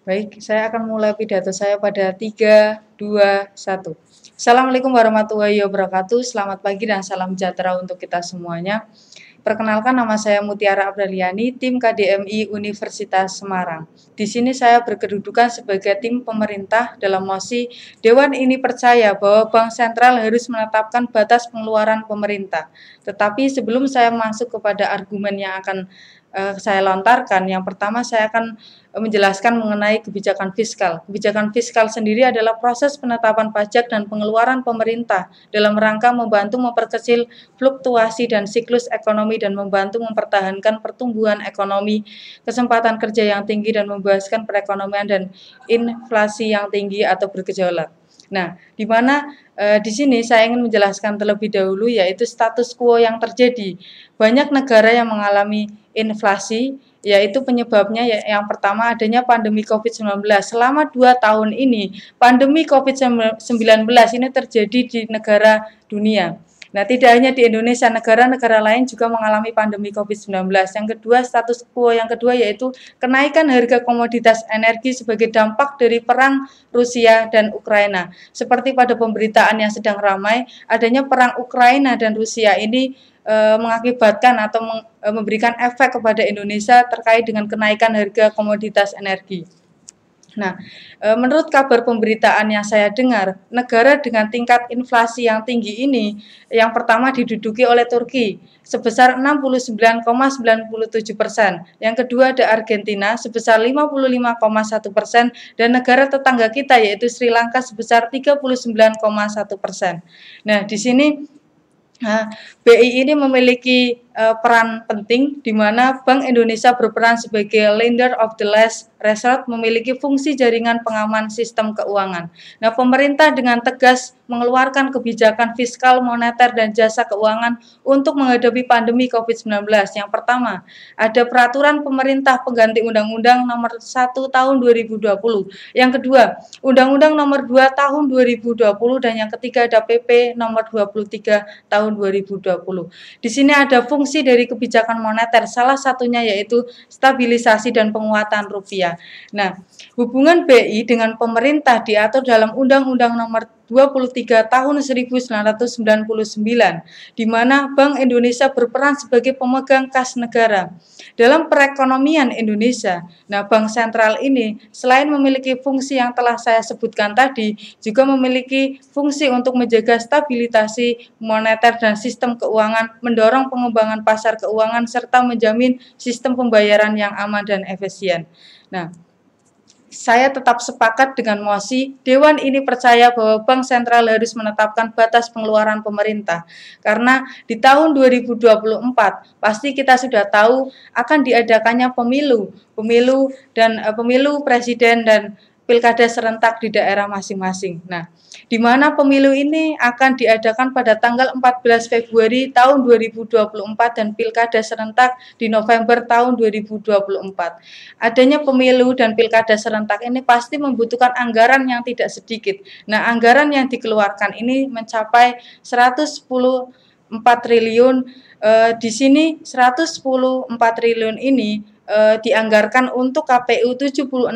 Baik, saya akan mulai pidato saya pada 3, 2, 1. Assalamualaikum warahmatullahi wabarakatuh. Selamat pagi dan salam sejahtera untuk kita semuanya. Perkenalkan, nama saya Mutiara Abdaliani, tim KDMI Universitas Semarang. Di sini saya berkedudukan sebagai tim pemerintah dalam mosi Dewan ini percaya bahwa Bank Sentral harus menetapkan batas pengeluaran pemerintah. Tetapi sebelum saya masuk kepada argumen yang akan saya lontarkan, yang pertama saya akan menjelaskan mengenai kebijakan fiskal. Kebijakan fiskal sendiri adalah proses penetapan pajak dan pengeluaran pemerintah dalam rangka membantu memperkecil fluktuasi dan siklus ekonomi dan membantu mempertahankan pertumbuhan ekonomi, kesempatan kerja yang tinggi dan membebaskan perekonomian dan inflasi yang tinggi atau bergejolak. Nah, di mana di sini saya ingin menjelaskan terlebih dahulu yaitu status quo yang terjadi. Banyak negara yang mengalami inflasi, yaitu penyebabnya yang pertama adanya pandemi COVID-19. Selama 2 tahun ini, pandemi COVID-19 ini terjadi di negara dunia. Nah, tidak hanya di Indonesia, negara-negara lain juga mengalami pandemi COVID-19. Yang kedua, status quo yang kedua yaitu kenaikan harga komoditas energi sebagai dampak dari perang Rusia dan Ukraina. Seperti pada pemberitaan yang sedang ramai, adanya perang Ukraina dan Rusia ini mengakibatkan atau memberikan efek kepada Indonesia terkait dengan kenaikan harga komoditas energi. Nah, menurut kabar pemberitaan yang saya dengar, negara dengan tingkat inflasi yang tinggi ini yang pertama diduduki oleh Turki sebesar 69,97%. Yang kedua ada Argentina sebesar 55,1% dan negara tetangga kita yaitu Sri Lanka sebesar 39,1%. Nah, di sini BI ini memiliki peran penting di mana Bank Indonesia berperan sebagai lender of the last resort, memiliki fungsi jaringan pengaman sistem keuangan. Nah, pemerintah dengan tegas mengeluarkan kebijakan fiskal, moneter, dan jasa keuangan untuk menghadapi pandemi COVID-19. Yang pertama, ada peraturan pemerintah pengganti Undang-Undang Nomor 1 Tahun 2020. Yang kedua, Undang-Undang Nomor 2 Tahun 2020 dan yang ketiga ada PP Nomor 23 Tahun 2020. Di sini ada fungsi dari kebijakan moneter, salah satunya yaitu stabilisasi dan penguatan rupiah. Nah, hubungan BI dengan pemerintah diatur dalam Undang-Undang Nomor 23 Tahun 1999, di mana Bank Indonesia berperan sebagai pemegang kas negara. Dalam perekonomian Indonesia, nah Bank Sentral ini selain memiliki fungsi yang telah saya sebutkan tadi, juga memiliki fungsi untuk menjaga stabilitasi moneter dan sistem keuangan, mendorong pengembangan pasar keuangan, serta menjamin sistem pembayaran yang aman dan efisien. Nah, saya tetap sepakat dengan mosi Dewan ini percaya bahwa Bank Sentral harus menetapkan batas pengeluaran pemerintah. Karena di tahun 2024 pasti kita sudah tahu akan diadakannya pemilu presiden dan pilkada serentak di daerah masing-masing. Nah, di mana pemilu ini akan diadakan pada tanggal 14 Februari tahun 2024 dan pilkada serentak di November tahun 2024. Adanya pemilu dan pilkada serentak ini pasti membutuhkan anggaran yang tidak sedikit. Nah, anggaran yang dikeluarkan ini mencapai 114 triliun. Di sini 114 triliun ini dianggarkan untuk KPU 76,6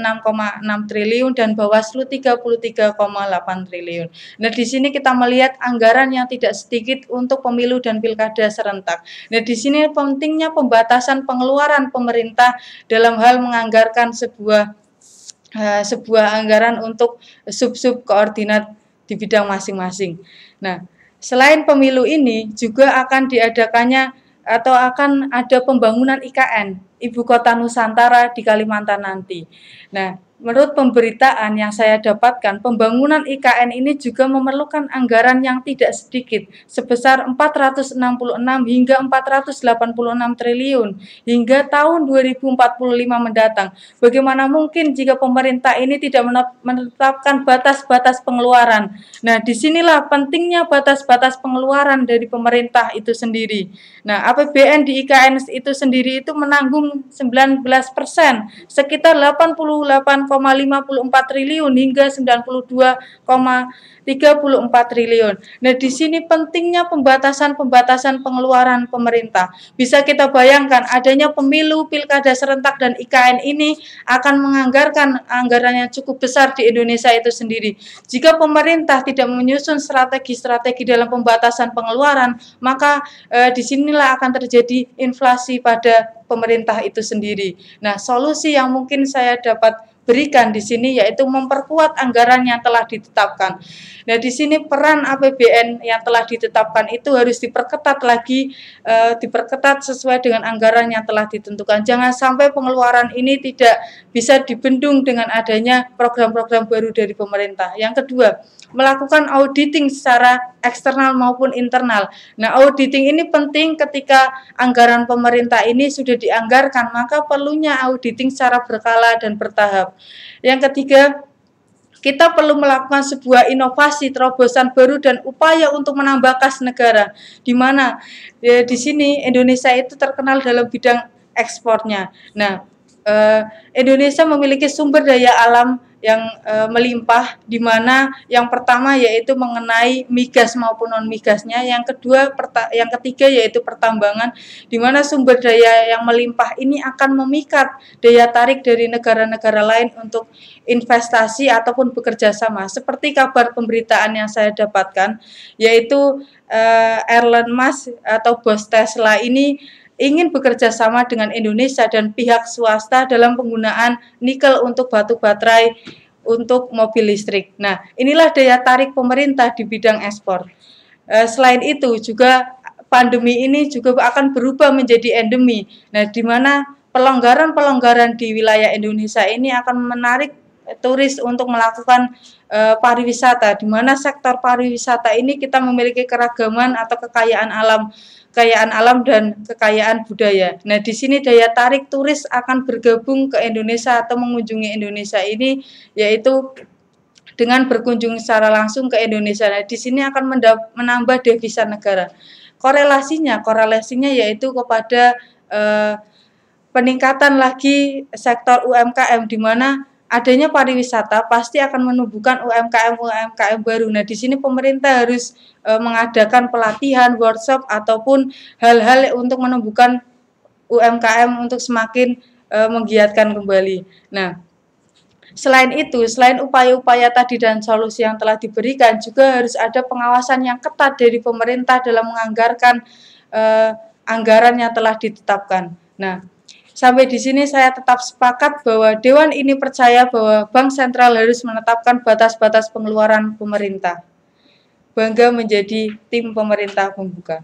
triliun dan Bawaslu 33,8 triliun. Nah, di sini kita melihat anggaran yang tidak sedikit untuk pemilu dan pilkada serentak. Nah, di sini pentingnya pembatasan pengeluaran pemerintah dalam hal menganggarkan sebuah anggaran untuk sub-sub koordinat di bidang masing-masing. Nah, selain pemilu ini juga akan diadakannya atau akan ada pembangunan IKN, Ibu Kota Nusantara di Kalimantan nanti. Nah, menurut pemberitaan yang saya dapatkan, pembangunan IKN ini juga memerlukan anggaran yang tidak sedikit, sebesar 466 hingga 486 triliun hingga tahun 2045 mendatang. Bagaimana mungkin jika pemerintah ini tidak menetapkan batas-batas pengeluaran? Nah, disinilah pentingnya batas-batas pengeluaran dari pemerintah itu sendiri. Nah, APBN di IKN itu sendiri itu menanggung 19%, sekitar 88,5 8,54 triliun hingga 92,34 triliun. Nah, di sini pentingnya pembatasan pengeluaran pemerintah. Bisa kita bayangkan adanya pemilu, pilkada serentak dan IKN ini akan menganggarkan anggaran yang cukup besar di Indonesia itu sendiri. Jika pemerintah tidak menyusun strategi-strategi dalam pembatasan pengeluaran, maka disinilah akan terjadi inflasi pada pemerintah itu sendiri. Nah, solusi yang mungkin saya dapat berikan di sini yaitu memperkuat anggaran yang telah ditetapkan. Nah, di sini peran APBN yang telah ditetapkan itu harus diperketat lagi, diperketat sesuai dengan anggaran yang telah ditentukan. Jangan sampai pengeluaran ini tidak bisa dibendung dengan adanya program-program baru dari pemerintah. Yang kedua, melakukan auditing secara eksternal maupun internal. Nah, auditing ini penting ketika anggaran pemerintah ini sudah dianggarkan, maka perlunya auditing secara berkala dan bertahap. Yang ketiga, kita perlu melakukan sebuah inovasi, terobosan baru dan upaya untuk menambah kas negara, di mana di sini Indonesia itu terkenal dalam bidang ekspornya. Nah, Indonesia memiliki sumber daya alam yang melimpah, di mana yang pertama yaitu mengenai migas maupun non migasnya, yang ketiga yaitu pertambangan, di mana sumber daya yang melimpah ini akan memikat daya tarik dari negara-negara lain untuk investasi ataupun bekerja sama. Seperti kabar pemberitaan yang saya dapatkan, yaitu Elon Musk atau bos Tesla ini ingin bekerja sama dengan Indonesia dan pihak swasta dalam penggunaan nikel untuk batu baterai untuk mobil listrik. Nah, inilah daya tarik pemerintah di bidang ekspor. Selain itu juga pandemi ini juga akan berubah menjadi endemi. Nah, di mana pelonggaran-pelonggaran di wilayah Indonesia ini akan menarik turis untuk melakukan pariwisata, di mana sektor pariwisata ini kita memiliki keragaman atau kekayaan alam dan kekayaan budaya. Nah, di sini daya tarik turis akan bergabung ke Indonesia atau mengunjungi Indonesia ini yaitu dengan berkunjung secara langsung ke Indonesia. Nah, di sini akan menambah devisa negara. Korelasinya yaitu kepada peningkatan lagi sektor UMKM, di mana adanya pariwisata pasti akan menumbuhkan UMKM baru. Nah, di sini pemerintah harus mengadakan pelatihan, workshop ataupun hal-hal untuk menumbuhkan UMKM untuk semakin menggiatkan kembali. Nah, selain itu, selain upaya-upaya tadi dan solusi yang telah diberikan, juga harus ada pengawasan yang ketat dari pemerintah dalam menganggarkan anggaran yang telah ditetapkan. Nah, sampai di sini saya tetap sepakat bahwa Dewan ini percaya bahwa Bank Sentral harus menetapkan batas-batas pengeluaran pemerintah. Bangga menjadi tim pemerintah pembuka.